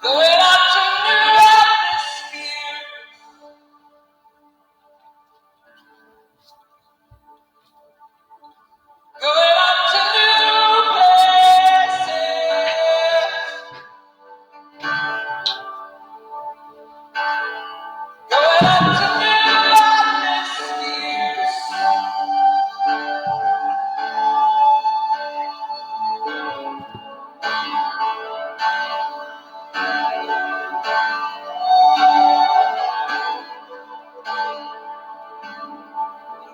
Going out to new atmosphere. Going out to new places. Going out to new atmospheres.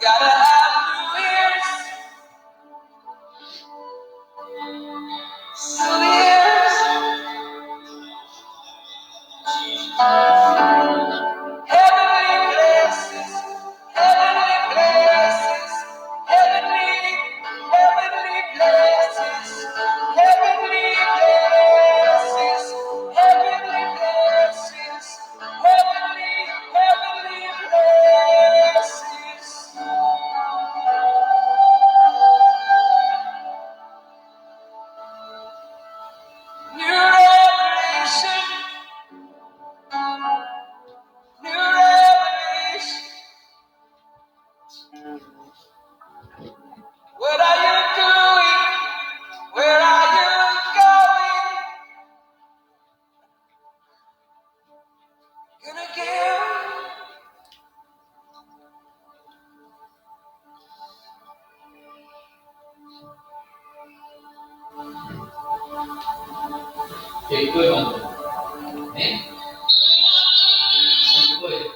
Gotta have new ears, new ears. Heavenly places, heavenly places, heavenly, heavenly places, heavenly places, heavenly places, heavenly, heavenly places. New revelation, new revelation. What are you doing? Where are you going? Gonna give. Que foi, mano? Hein? Que foi?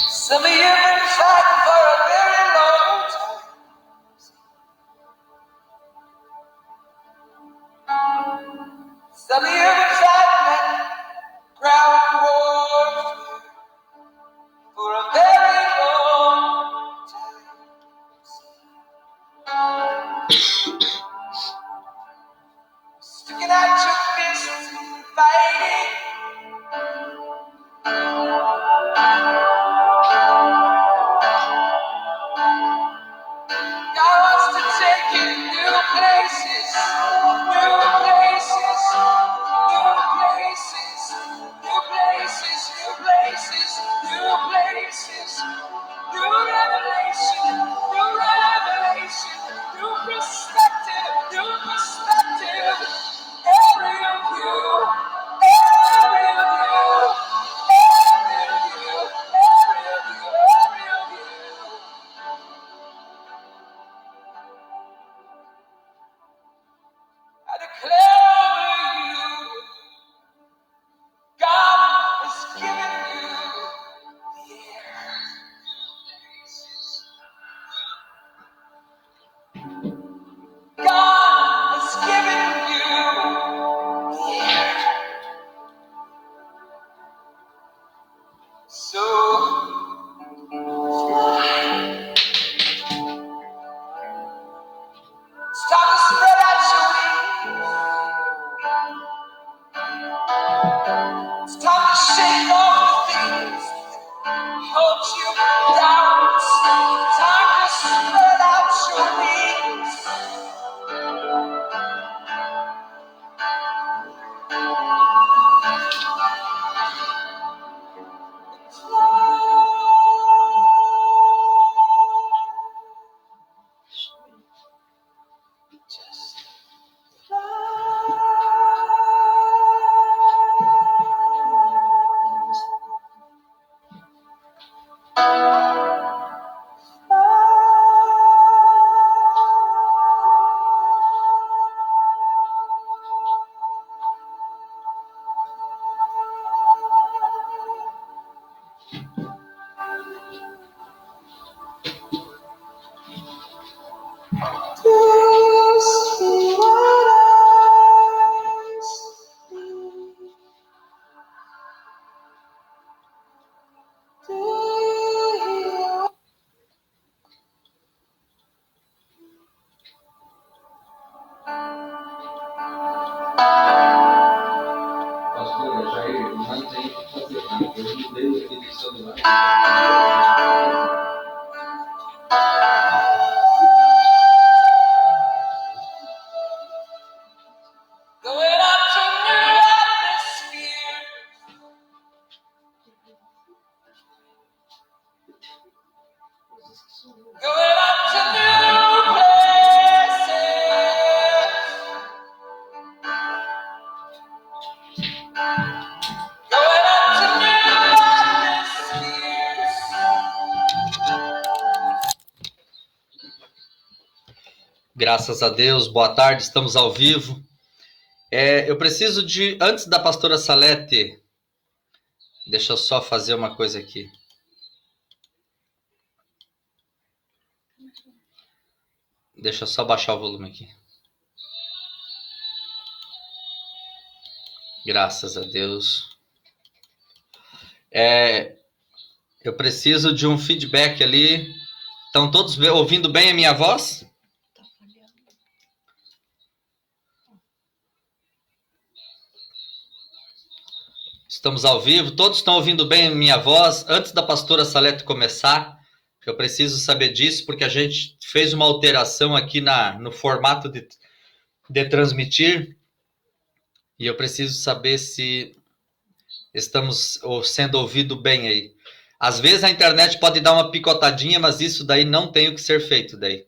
Some of you have been fighting for a very long time. Some of you have been fighting that ground war for a very long time. Sticking out your fists and fighting. God wants to take you new places, new places, new places, new places, new places, new places, new revelation, new revelation, new perspective, new perspective. Every of you, every of you, every of you, every of you, every of you. I declare over you, God has given you the air. God has given you the air. So it's time to spread out your wings. It's time to shake off the things that hold you down. It's time to spread out your wings. Just Pastor Jair, mantém que fazer. Eu mudei aqui do celular. Graças a Deus, boa tarde, estamos ao vivo. Eu preciso de, antes da pastora Salete, deixa eu só fazer uma coisa aqui. Deixa eu só baixar o volume aqui. Graças a Deus. Eu preciso de um feedback ali. Estão todos ouvindo bem a minha voz? Estamos ao vivo. Todos estão ouvindo bem a minha voz? Antes da pastora Salete começar, eu preciso saber disso, porque a gente fez uma alteração aqui no formato de transmitir. E eu preciso saber se estamos sendo ouvidos bem aí. Às vezes a internet pode dar uma picotadinha, mas isso daí não tem o que ser feito daí.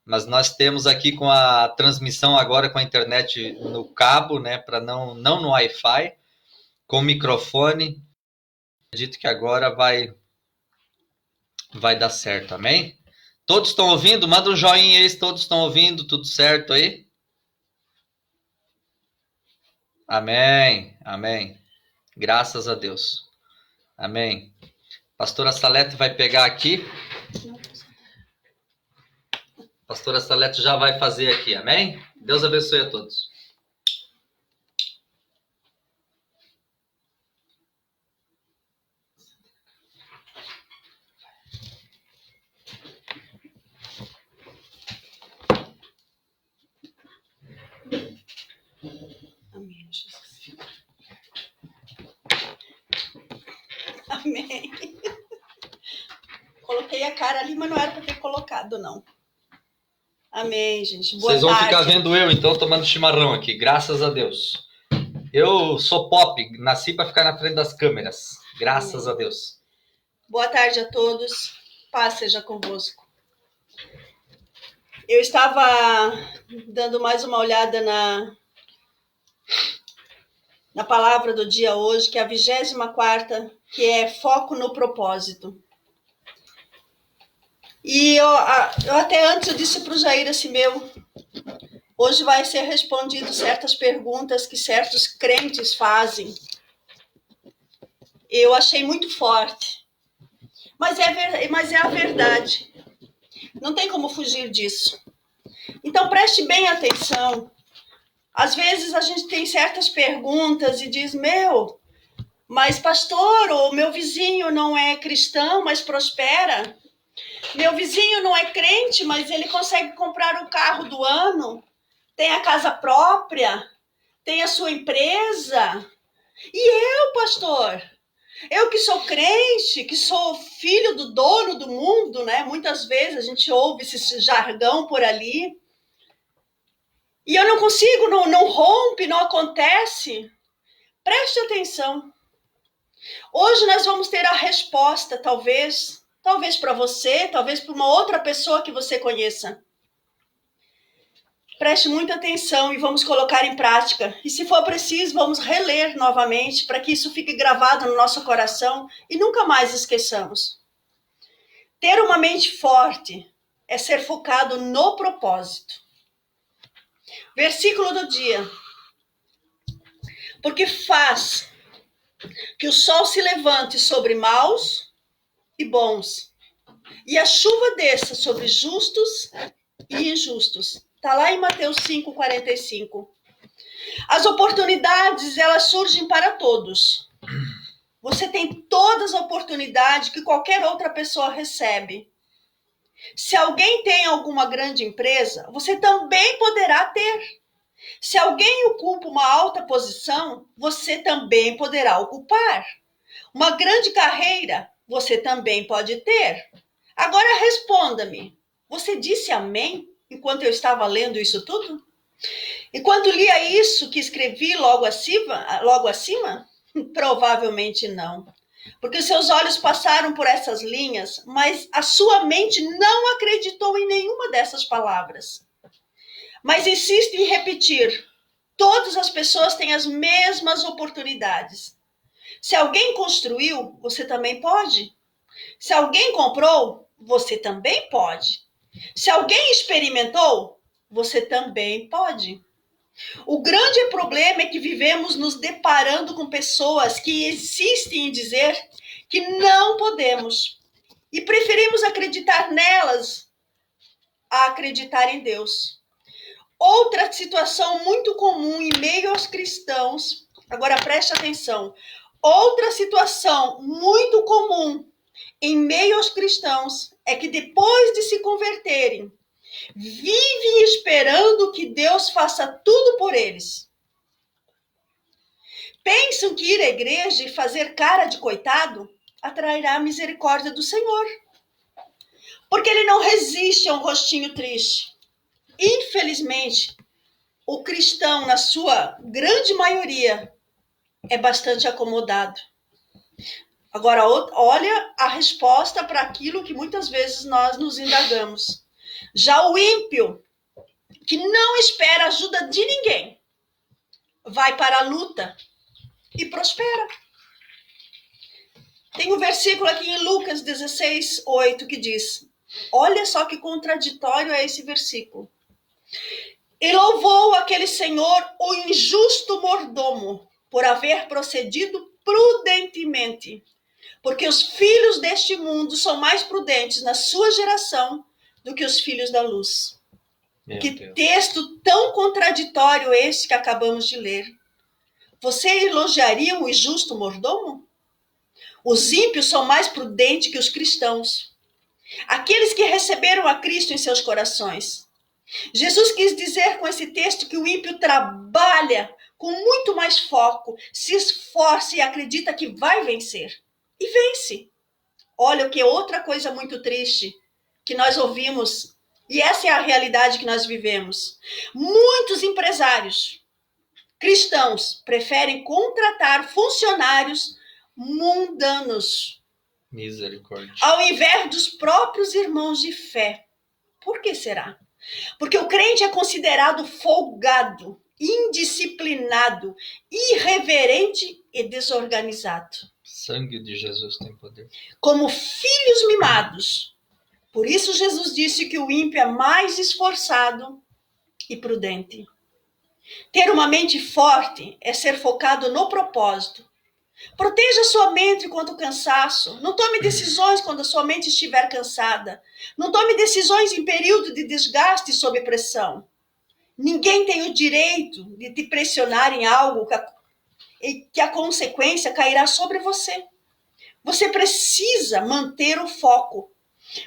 Mas nós temos aqui com a transmissão agora com a internet no cabo, né, para não no Wi-Fi, com microfone. Acredito que agora vai dar certo, amém? Todos estão ouvindo? Manda um joinha aí se todos estão ouvindo, tudo certo aí? Amém, amém. Graças a Deus. Amém. Pastora Salete vai pegar aqui. Pastora Salete já vai fazer aqui, amém? Deus abençoe a todos. Amém, Jesus. Amém. Coloquei a cara ali, mas não era para ter colocado, não. Amém, gente. Boa Vocês vão tarde. ficar vendo eu, então, tomando chimarrão aqui. Graças a Deus. Eu sou pop, nasci para ficar na frente das câmeras. Graças a Deus. Boa tarde a todos. Paz seja convosco. Eu estava dando mais uma olhada na palavra do dia hoje, que é a 24ª, que é foco no propósito. E eu até antes eu disse para o Jair assim, hoje vai ser respondido certas perguntas que certos crentes fazem. Eu achei muito forte. Mas é a verdade. Não tem como fugir disso. Então preste bem atenção. Às vezes a gente tem certas perguntas e diz, mas pastor, o meu vizinho não é cristão, mas prospera. Meu vizinho não é crente, mas ele consegue comprar o carro do ano, tem a casa própria, tem a sua empresa. E eu, pastor? Eu que sou crente, que sou filho do dono do mundo, né? Muitas vezes a gente ouve esse jargão por ali. E eu não consigo, não rompe, não acontece. Preste atenção. Hoje nós vamos ter a resposta, talvez para você, talvez para uma outra pessoa que você conheça. Preste muita atenção e vamos colocar em prática. E se for preciso, vamos reler novamente para que isso fique gravado no nosso coração e nunca mais esqueçamos. Ter uma mente forte é ser focado no propósito. Versículo do dia. Porque faz que o sol se levante sobre maus e bons, e a chuva desça sobre justos e injustos. Está lá em Mateus 5:45. As oportunidades, elas surgem para todos. Você tem todas as oportunidades que qualquer outra pessoa recebe. Se alguém tem alguma grande empresa, você também poderá ter. Se alguém ocupa uma alta posição, você também poderá ocupar. Uma grande carreira, você também pode ter. Agora responda-me, você disse amém enquanto eu estava lendo isso tudo? Enquanto lia isso que escrevi logo acima? Provavelmente não. Porque seus olhos passaram por essas linhas, mas a sua mente não acreditou em nenhuma dessas palavras. Mas insisto em repetir, todas as pessoas têm as mesmas oportunidades. Se alguém construiu, você também pode. Se alguém comprou, você também pode. Se alguém experimentou, você também pode. O grande problema é que vivemos nos deparando com pessoas que insistem em dizer que não podemos e preferimos acreditar nelas a acreditar em Deus. Outra situação muito comum em meio aos cristãos, agora preste atenção, outra situação muito comum em meio aos cristãos é que depois de se converterem, vivem esperando que Deus faça tudo por eles. Pensam que ir à igreja e fazer cara de coitado atrairá a misericórdia do Senhor. Porque ele não resiste a um rostinho triste. Infelizmente, o cristão, na sua grande maioria, é bastante acomodado. Agora, olha a resposta para aquilo que muitas vezes nós nos indagamos. Já o ímpio, que não espera ajuda de ninguém, vai para a luta e prospera. Tem um versículo aqui em Lucas 16:8 que diz, olha só que contraditório é esse versículo. E louvou aquele senhor o injusto mordomo por haver procedido prudentemente, porque os filhos deste mundo são mais prudentes na sua geração do que os filhos da luz. Que texto tão contraditório esse que acabamos de ler. Você elogiaria o injusto mordomo? Os ímpios são mais prudentes que os cristãos. Aqueles que receberam a Cristo em seus corações. Jesus quis dizer com esse texto que o ímpio trabalha com muito mais foco, se esforça e acredita que vai vencer. E vence. Olha o que é outra coisa muito triste que nós ouvimos, e essa é a realidade que nós vivemos. Muitos empresários cristãos preferem contratar funcionários mundanos. Misericórdia. Ao invés dos próprios irmãos de fé. Por que será? Porque o crente é considerado folgado, indisciplinado, irreverente e desorganizado. Sangue de Jesus tem poder. Como filhos mimados. Por isso Jesus disse que o ímpio é mais esforçado e prudente. Ter uma mente forte é ser focado no propósito. Proteja sua mente contra o cansaço. Não tome decisões quando a sua mente estiver cansada. Não tome decisões em período de desgaste e sob pressão. Ninguém tem o direito de te pressionar em algo que a consequência cairá sobre você. Você precisa manter o foco.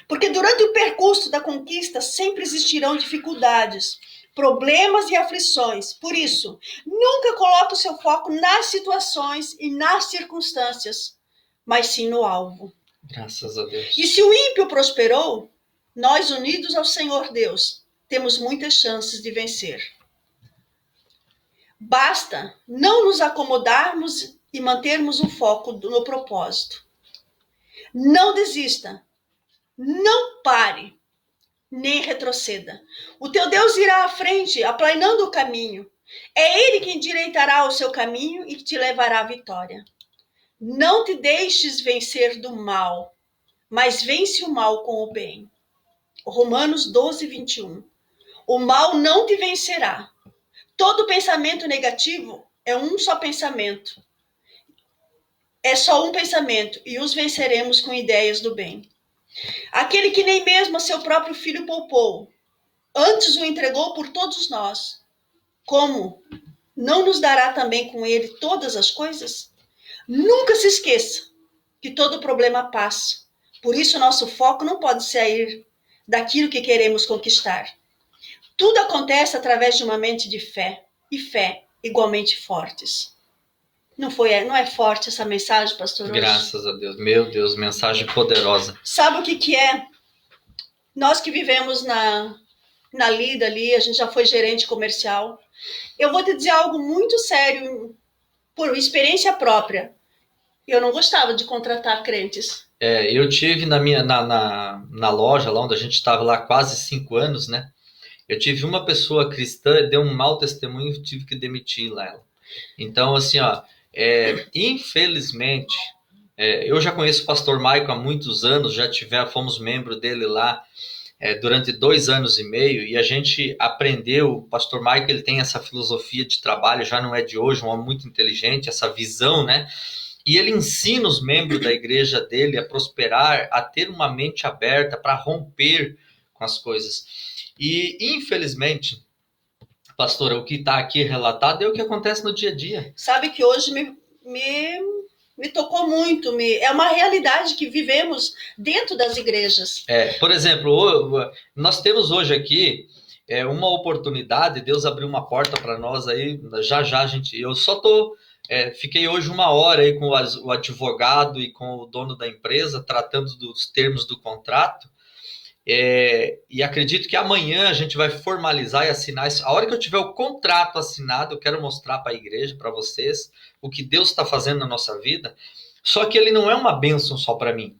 Porque durante o percurso da conquista sempre existirão dificuldades, problemas e aflições. Por isso, nunca coloque o seu foco nas situações e nas circunstâncias, mas sim no alvo. Graças a Deus. E se o ímpio prosperou, nós unidos ao Senhor Deus, temos muitas chances de vencer. Basta não nos acomodarmos e mantermos o foco no propósito. Não desista, não pare, nem retroceda. O teu Deus irá à frente, aplanando o caminho. É Ele quem endireitará o seu caminho e te levará à vitória. Não te deixes vencer do mal, mas vence o mal com o bem. Romanos 12:21. O mal não te vencerá. Todo pensamento negativo é um só pensamento. É só um pensamento e os venceremos com ideias do bem. Aquele que nem mesmo a seu próprio filho poupou, antes o entregou por todos nós. Como não nos dará também com ele todas as coisas? Nunca se esqueça que todo problema passa. Por isso nosso foco não pode sair daquilo que queremos conquistar. Tudo acontece através de uma mente de fé, e fé igualmente fortes. Não é forte essa mensagem, pastor? Graças a Deus. Meu Deus, mensagem poderosa. Sabe o que é? Nós que vivemos na lida ali, a gente já foi gerente comercial. Eu vou te dizer algo muito sério, por experiência própria. Eu não gostava de contratar crentes. Eu tive na loja, lá onde a gente estava lá quase 5 anos, né? Eu tive uma pessoa cristã, deu um mau testemunho e tive que demitir lá ela. Então, assim, ó, infelizmente, eu já conheço o pastor Maico há muitos anos, fomos membro dele lá, durante 2 anos e meio, e a gente aprendeu, o pastor Michael ele tem essa filosofia de trabalho, já não é de hoje, um homem muito inteligente, essa visão, né? E ele ensina os membros da igreja dele a prosperar, a ter uma mente aberta para romper com as coisas. E, infelizmente, pastora, o que está aqui relatado é o que acontece no dia a dia. Sabe que hoje me tocou muito, é uma realidade que vivemos dentro das igrejas. Por exemplo, nós temos hoje aqui uma oportunidade, Deus abriu uma porta para nós aí, já eu só fiquei hoje 1 hora aí com o advogado e com o dono da empresa, tratando dos termos do contrato, e acredito que amanhã a gente vai formalizar e assinar isso. A hora que eu tiver o contrato assinado, eu quero mostrar para a igreja, para vocês, o que Deus está fazendo na nossa vida. Só que ele não é uma bênção só para mim,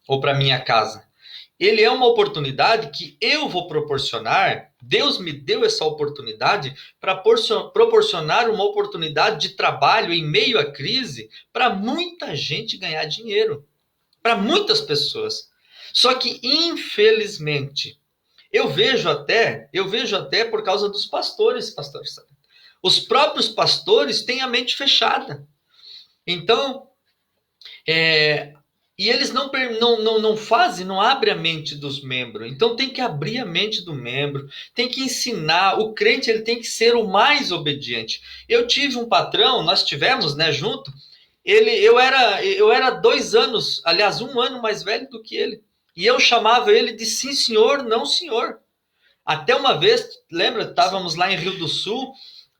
ou para minha casa. Ele é uma oportunidade que eu vou proporcionar. Deus me deu essa oportunidade para proporcionar uma oportunidade de trabalho em meio à crise para muita gente ganhar dinheiro, para muitas pessoas. Só que, infelizmente, eu vejo até por causa dos pastores. Os próprios pastores têm a mente fechada. Então, e eles não fazem, não abrem a mente dos membros. Então tem que abrir a mente do membro, tem que ensinar. O crente ele tem que ser o mais obediente. Eu tive um patrão, nós tivemos, né, junto. Eu era 2 anos, aliás, 1 ano mais velho do que ele. E eu chamava ele de sim senhor, não senhor. Até uma vez, lembra, estávamos lá em Rio do Sul,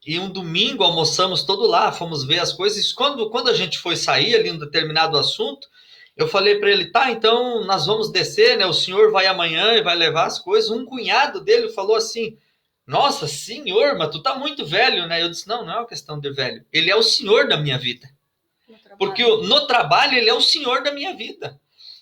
e um domingo almoçamos todo lá, fomos ver as coisas. Quando a gente foi sair ali em um determinado assunto, eu falei para ele, tá, então nós vamos descer, né? O senhor vai amanhã e vai levar as coisas. Um cunhado dele falou assim, nossa, senhor, mas tu tá muito velho, né? Eu disse, não é uma questão de velho. Ele é o senhor da minha vida. Porque no trabalho ele é o senhor da minha vida.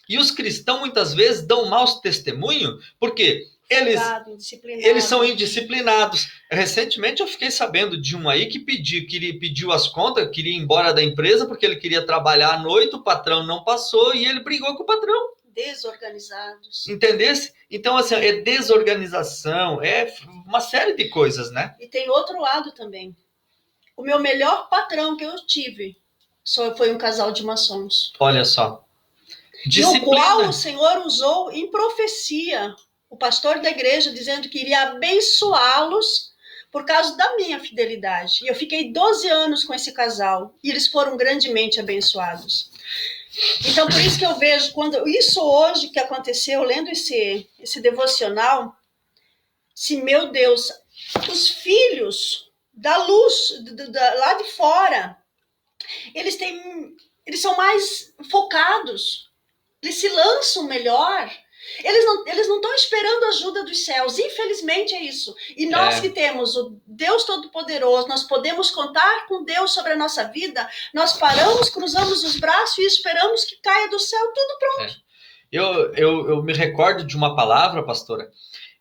E os cristãos muitas vezes dão maus testemunho, porque eles são indisciplinados. Recentemente eu fiquei sabendo de um aí que pediu as contas, queria ir embora da empresa porque ele queria trabalhar à noite, o patrão não passou e ele brigou com o patrão. Desorganizados. Entendesse? Então, assim, é desorganização, é uma série de coisas, né? E tem outro lado também. O meu melhor patrão que eu tive foi um casal de maçons. Olha só. No qual o Senhor usou em profecia o pastor da igreja, dizendo que iria abençoá-los por causa da minha fidelidade. E eu fiquei 12 anos com esse casal, e eles foram grandemente abençoados. Então, por isso que eu vejo, isso hoje que aconteceu, lendo esse devocional, se, meu Deus, os filhos da luz, lá de fora, eles são mais focados, eles se lançam melhor. Eles não estão esperando a ajuda dos céus. Infelizmente é isso. E nós que temos o Deus Todo-Poderoso, nós podemos contar com Deus sobre a nossa vida, nós paramos, cruzamos os braços e esperamos que caia do céu tudo pronto. Eu me recordo de uma palavra, pastora,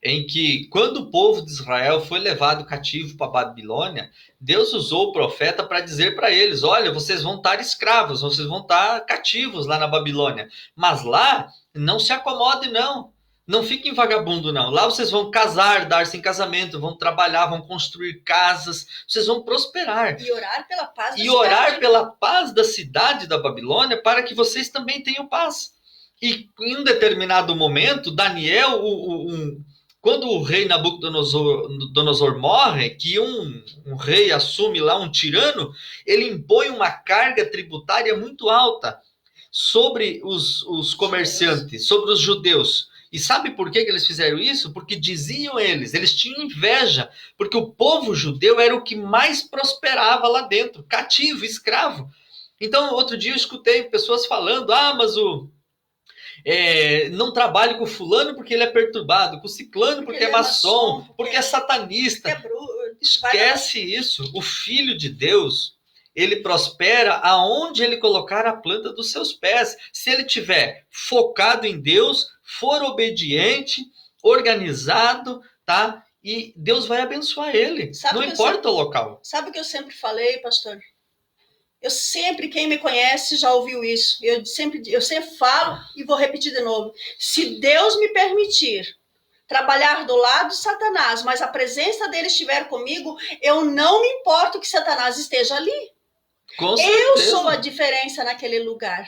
em que quando o povo de Israel foi levado cativo para a Babilônia, Deus usou o profeta para dizer para eles, olha, vocês vão estar escravos, vocês vão estar cativos lá na Babilônia, mas lá não se acomode não fiquem vagabundo não, lá vocês vão casar, dar-se em casamento, vão trabalhar, vão construir casas, vocês vão prosperar. E orar pela paz da cidade. E orar pela paz da cidade da Babilônia para que vocês também tenham paz. E em um determinado momento, Daniel, quando o rei Nabucodonosor morre, que um rei assume lá um tirano, ele impõe uma carga tributária muito alta sobre os comerciantes, sobre os judeus. E sabe por que eles fizeram isso? Porque diziam eles tinham inveja, porque o povo judeu era o que mais prosperava lá dentro, cativo, escravo. Então, outro dia eu escutei pessoas falando, mas não trabalho com fulano porque ele é perturbado, com ciclano porque é maçom, porque é satanista. Esquece isso. O Filho de Deus, ele prospera aonde ele colocar a planta dos seus pés. Se ele tiver focado em Deus, for obediente, organizado, tá? E Deus vai abençoar ele. Não importa o local. Sabe o que eu sempre falei, pastor? Quem me conhece já ouviu isso. Eu sempre falo e vou repetir de novo. Se Deus me permitir trabalhar do lado de Satanás, mas a presença dele estiver comigo, eu não me importo que Satanás esteja ali. Com Eu certeza. sou a diferença naquele lugar.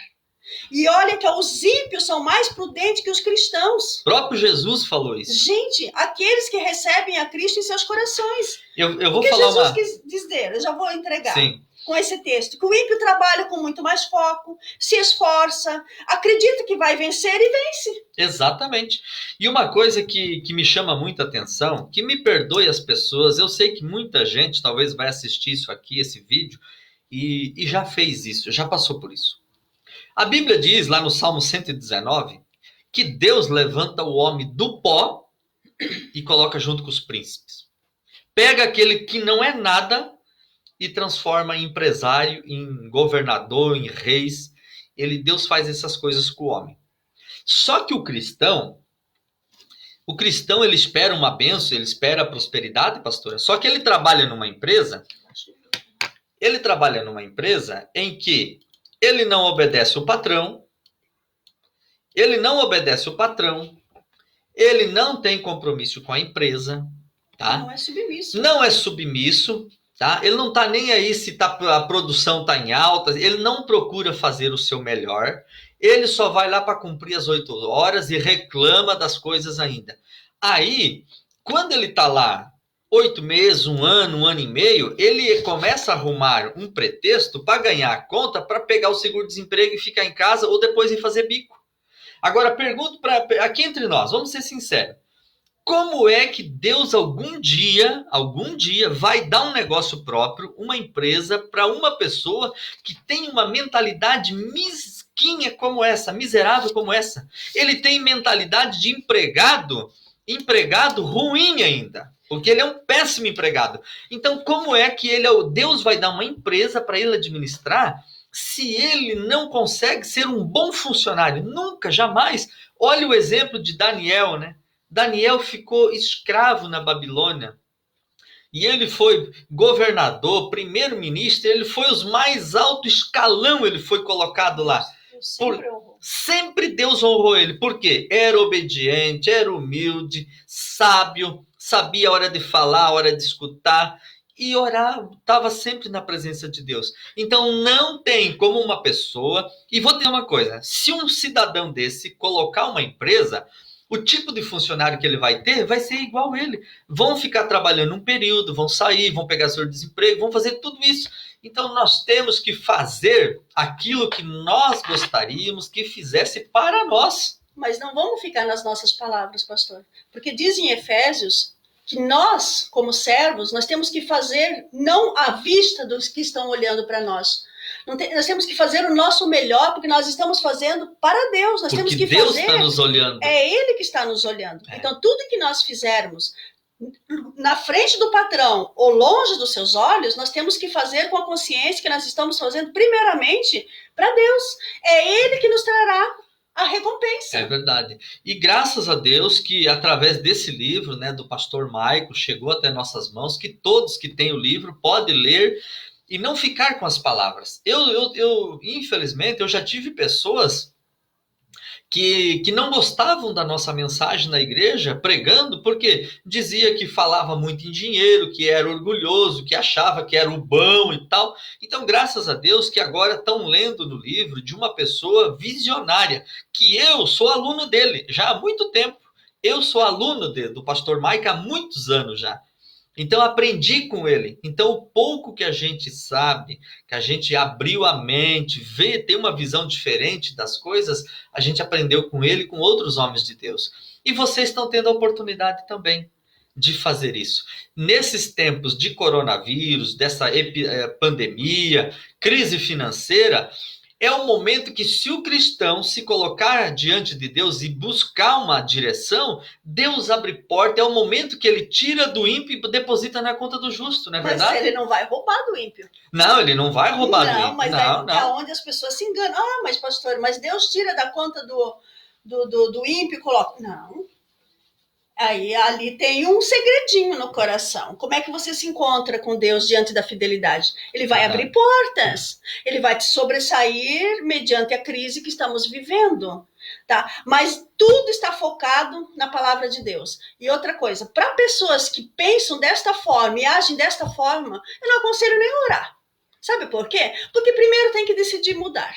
E olha que os ímpios são mais prudentes que os cristãos. O próprio Jesus falou isso. Gente, aqueles que recebem a Cristo em seus corações. Eu vou O que falar Jesus uma... quis dizer, eu já vou entregar. Sim. Com esse texto, que o ímpio trabalha com muito mais foco, se esforça, acredita que vai vencer e vence. Exatamente. E uma coisa que me chama muita atenção, que me perdoe as pessoas, eu sei que muita gente talvez vai assistir isso aqui, esse vídeo, e já fez isso, já passou por isso. A Bíblia diz lá no Salmo 119 que Deus levanta o homem do pó e coloca junto com os príncipes. Pega aquele que não é nada e transforma em empresário, em governador, em reis. Deus faz essas coisas com o homem. Só que o cristão ele espera uma bênção, ele espera a prosperidade, pastora. Só que ele trabalha numa empresa em que ele não obedece o patrão, ele não tem compromisso com a empresa, tá? Não é submisso. Não é submisso, tá? Ele não tá nem aí se a produção tá em alta, ele não procura fazer o seu melhor, ele só vai lá para cumprir as 8 horas e reclama das coisas ainda. Aí, quando ele tá lá 8 meses, 1 ano, 1 ano e meio, ele começa a arrumar um pretexto para ganhar a conta, para pegar o seguro-desemprego e ficar em casa, ou depois ir fazer bico. Agora, pergunto aqui entre nós, vamos ser sinceros. Como é que Deus algum dia vai dar um negócio próprio, uma empresa, para uma pessoa que tem uma mentalidade mesquinha como essa, miserável como essa? Ele tem mentalidade de empregado ruim ainda, porque ele é um péssimo empregado. Então, como é que Deus vai dar uma empresa para ele administrar se ele não consegue ser um bom funcionário? Nunca, jamais. Olha o exemplo de Daniel, né? Daniel ficou escravo na Babilônia. E ele foi governador, primeiro-ministro, ele foi os mais alto escalão, ele foi colocado lá. Sempre Deus honrou ele. Por quê? Era obediente, era humilde, sábio, sabia a hora de falar, a hora de escutar. E orava, estava sempre na presença de Deus. Então não tem como uma pessoa... E vou dizer uma coisa, se um cidadão desse colocar uma empresa... O tipo de funcionário que ele vai ter vai ser igual a ele. Vão ficar trabalhando um período, vão sair, vão pegar seu desemprego, vão fazer tudo isso. Então nós temos que fazer aquilo que nós gostaríamos que fizesse para nós. Mas não vamos ficar nas nossas palavras, pastor. Porque diz em Efésios que nós, como servos, nós temos que fazer não à vista dos que estão olhando para nós. Nós temos que fazer o nosso melhor, porque nós estamos fazendo para Deus. Nós temos que Deus fazer. Está nos olhando. É Ele que está nos olhando. Então, tudo que nós fizermos na frente do patrão ou longe dos seus olhos, nós temos que fazer com a consciência que nós estamos fazendo primeiramente para Deus. É Ele que nos trará a recompensa. É verdade. E graças a Deus que através desse livro, né, do pastor Maico, chegou até nossas mãos, que todos que têm o livro podem ler e não ficar com as palavras. Infelizmente, eu já tive pessoas que não gostavam da nossa mensagem na igreja, pregando, porque dizia que falava muito em dinheiro, que era orgulhoso, que achava que era o bom e tal. Então, graças a Deus que agora estão lendo no livro de uma pessoa visionária, que eu sou aluno dele já há muito tempo. Eu sou aluno do pastor Maico há muitos anos já. Então, aprendi com ele. Então, o pouco que a gente sabe, que a gente abriu a mente, tem uma visão diferente das coisas, a gente aprendeu com ele e com outros homens de Deus. E vocês estão tendo a oportunidade também de fazer isso. Nesses tempos de coronavírus, dessa pandemia, crise financeira, é um momento que, se o cristão se colocar diante de Deus e buscar uma direção, Deus abre porta. É o momento que ele tira do ímpio e deposita na conta do justo, não é verdade? Mas ele não vai roubar do ímpio. Não, ele não vai roubar do ímpio. Mas é onde as pessoas se enganam. Ah, mas pastor, mas Deus tira da conta do ímpio e coloca. Não. Aí ali tem um segredinho no coração. Como é que você se encontra com Deus diante da fidelidade? Ele vai abrir portas. Ele vai te sobressair mediante a crise que estamos vivendo. Tá? Mas tudo está focado na palavra de Deus. E outra coisa, para pessoas que pensam desta forma e agem desta forma, eu não aconselho nem orar. Sabe por quê? Porque primeiro tem que decidir mudar.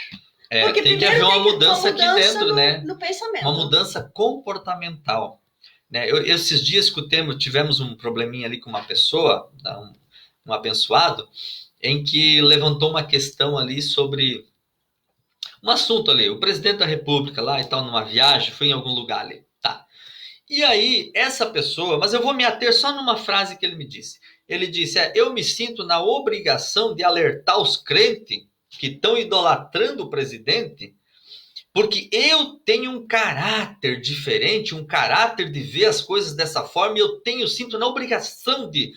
Porque tem que haver uma mudança aqui dentro, no, né? No pensamento. Uma mudança comportamental. Né? Esses dias tivemos um probleminha ali com uma pessoa, um abençoado, em que levantou uma questão ali sobre um assunto ali. O presidente da República lá e tal, numa viagem, foi em algum lugar ali. Tá. E aí, essa pessoa, mas eu vou me ater só numa frase que ele me disse. Ele disse, eu me sinto na obrigação de alertar os crentes que estão idolatrando o presidente, porque eu tenho um caráter diferente, um caráter de ver as coisas dessa forma, e sinto na obrigação de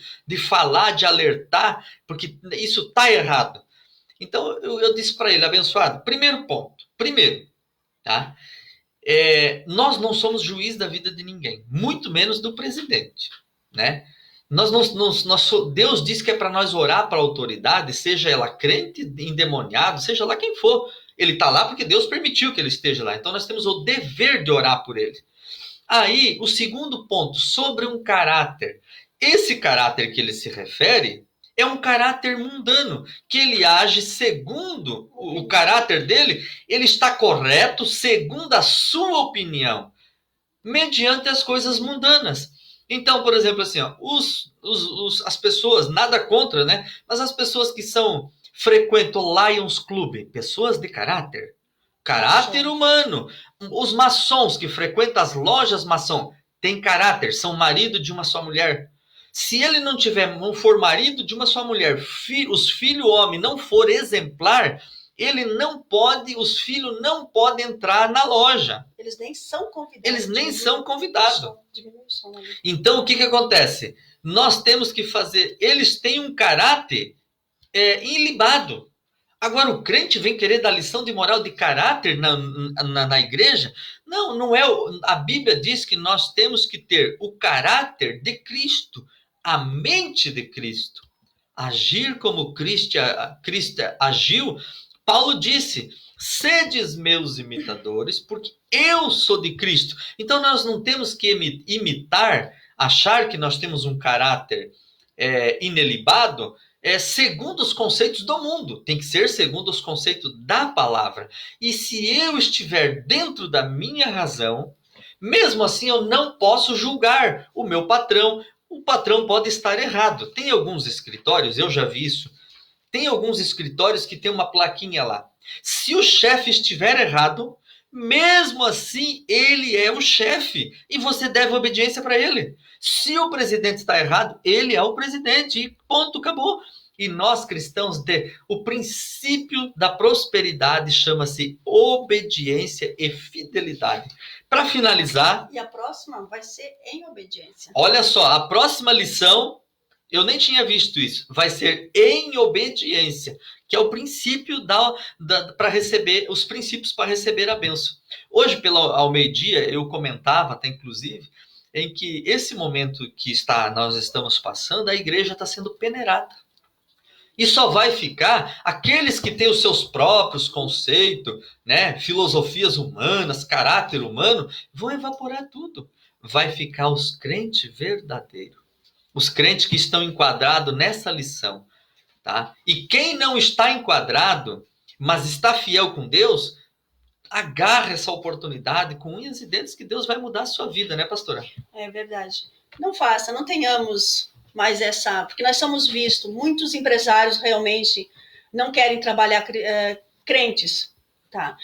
falar, de alertar, porque isso está errado. Então, eu disse para ele, abençoado, primeiro ponto, tá? Nós não somos juiz da vida de ninguém, muito menos do presidente, né? Deus diz que é para nós orar para a autoridade, seja ela crente, endemoniado, seja lá quem for. Ele está lá porque Deus permitiu que ele esteja lá. Então nós temos o dever de orar por ele. Aí, o segundo ponto, sobre um caráter. Esse caráter que ele se refere é um caráter mundano, que ele age segundo o caráter dele, ele está correto segundo a sua opinião, mediante as coisas mundanas. Então, por exemplo, assim, ó, as pessoas, nada contra, né? Mas as pessoas que frequentam o Lions Club, pessoas de caráter humano. Os maçons que frequentam as lojas maçom, têm caráter, são marido de uma só mulher. Se ele não for marido de uma só mulher, os filhos homem não for exemplar, os filhos não podem entrar na loja. Eles nem são convidados. Então, o que acontece? Nós temos que fazer... Eles têm um caráter ilibado. Agora, o crente vem querer dar lição de moral de caráter na igreja? Não é. A Bíblia diz que nós temos que ter o caráter de Cristo, a mente de Cristo. Agir como Cristo agiu. Paulo disse, sedes meus imitadores, porque eu sou de Cristo. Então, nós não temos que imitar, achar que nós temos um caráter inelibado, segundo os conceitos do mundo. Tem que ser segundo os conceitos da palavra. E se eu estiver dentro da minha razão, mesmo assim eu não posso julgar o meu patrão. O patrão pode estar errado. Tem alguns escritórios, eu já vi isso, tem alguns escritórios que tem uma plaquinha lá. Se o chefe estiver errado, mesmo assim ele é o chefe e você deve obediência para ele. Se o presidente está errado, ele é o presidente e ponto, acabou. E nós cristãos, o princípio da prosperidade chama-se obediência e fidelidade. Para finalizar... E a próxima vai ser em obediência. Olha só, a próxima lição, eu nem tinha visto isso, vai ser em obediência, que é o princípio para receber, os princípios para receber a bênção. Hoje, ao meio-dia, eu comentava, até inclusive, em que esse momento que nós estamos passando, a igreja está sendo peneirada. E só vai ficar aqueles que têm os seus próprios conceitos, né, filosofias humanas, caráter humano, vão evaporar tudo. Vai ficar os crentes verdadeiros. Os crentes que estão enquadrados nessa lição. Tá? E quem não está enquadrado, mas está fiel com Deus, agarra essa oportunidade com unhas e dentes que Deus vai mudar a sua vida, né, pastora? É verdade. Não tenhamos... Mas porque nós somos vistos, muitos empresários realmente não querem trabalhar crentes, tá?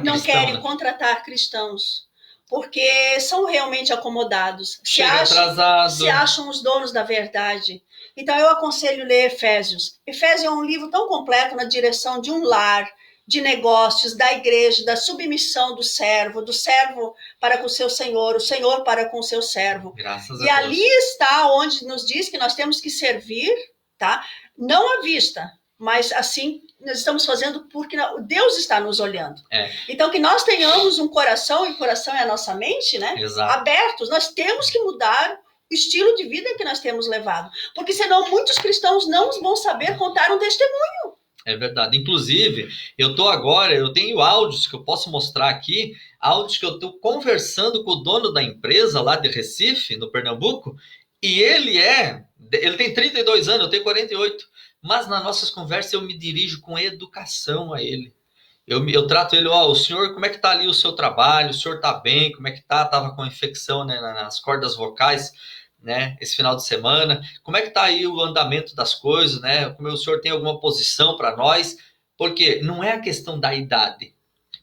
Não querem contratar cristãos, porque são realmente acomodados, se acham os donos da verdade. Então eu aconselho ler Efésios. Efésios é um livro tão completo na direção de um lar, de negócios, da igreja, da submissão do servo para com o seu senhor, o senhor para com o seu servo. Graças a Deus. E ali está onde nos diz que nós temos que servir, tá? Não à vista, mas assim nós estamos fazendo porque Deus está nos olhando. É. Então que nós tenhamos um coração, e coração é a nossa mente, né? Exato. Abertos. Nós temos que mudar o estilo de vida que nós temos levado, porque senão muitos cristãos não vão saber contar um testemunho. É verdade. Inclusive, eu tenho áudios que eu posso mostrar aqui, áudios que eu estou conversando com o dono da empresa lá de Recife, no Pernambuco, e ele tem 32 anos, eu tenho 48, mas nas nossas conversas eu me dirijo com educação a ele. Eu trato ele, o senhor, como é que tá ali o seu trabalho? O senhor tá bem? Como é que tá? Tava com infecção, né, nas cordas vocais, né, esse final de semana. Como é que tá aí o andamento das coisas, né? Como o senhor tem alguma posição para nós? Porque não é a questão da idade.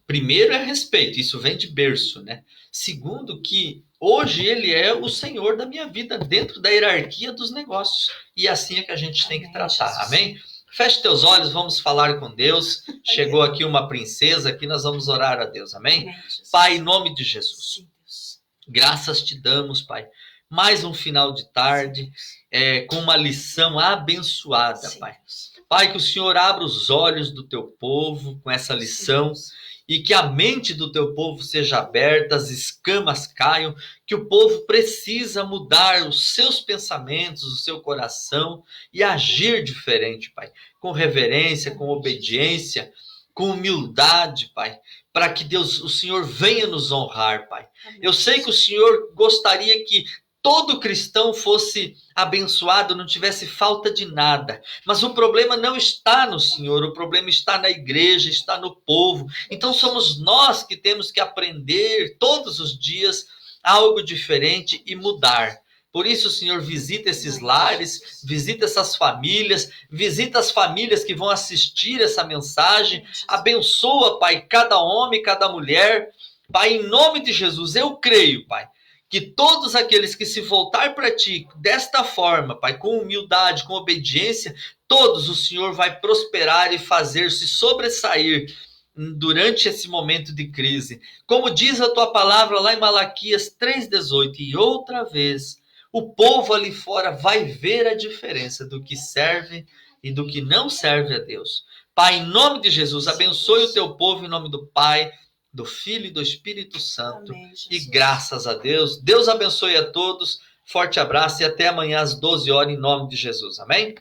Primeiro é respeito, isso vem de berço, né? Segundo que hoje ele é o senhor da minha vida dentro da hierarquia dos negócios. E assim é que a gente tem que tratar, amém? Feche teus olhos, vamos falar com Deus. Chegou aqui uma princesa, aqui nós vamos orar a Deus, amém? Pai, em nome de Jesus, graças te damos, Pai. Mais um final de tarde, com uma lição abençoada, Pai. Pai, que o Senhor abra os olhos do teu povo com essa lição e que a mente do teu povo seja aberta, as escamas caiam, que o povo precisa mudar os seus pensamentos, o seu coração e agir diferente, Pai. Com reverência, com obediência, com humildade, Pai. Para que Deus, o Senhor venha nos honrar, Pai. Eu sei que o Senhor gostaria que todo cristão fosse abençoado, não tivesse falta de nada. Mas o problema não está no Senhor, o problema está na igreja, está no povo. Então somos nós que temos que aprender todos os dias algo diferente e mudar. Por isso, Senhor, visita esses lares, visita essas famílias, visita as famílias que vão assistir essa mensagem. Abençoa, Pai, cada homem, cada mulher. Pai, em nome de Jesus, eu creio, Pai, que todos aqueles que se voltar para ti desta forma, Pai, com humildade, com obediência, todos o Senhor vai prosperar e fazer se sobressair durante esse momento de crise. Como diz a tua palavra lá em Malaquias 3,18, e outra vez, o povo ali fora vai ver a diferença do que serve e do que não serve a Deus. Pai, em nome de Jesus, abençoe o teu povo em nome do Pai, do Filho e do Espírito Santo. Amém, e graças a Deus. Deus abençoe a todos. Forte abraço e até amanhã às 12 horas em nome de Jesus. Amém?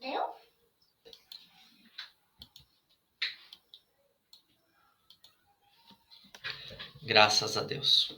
Deu? Graças a Deus.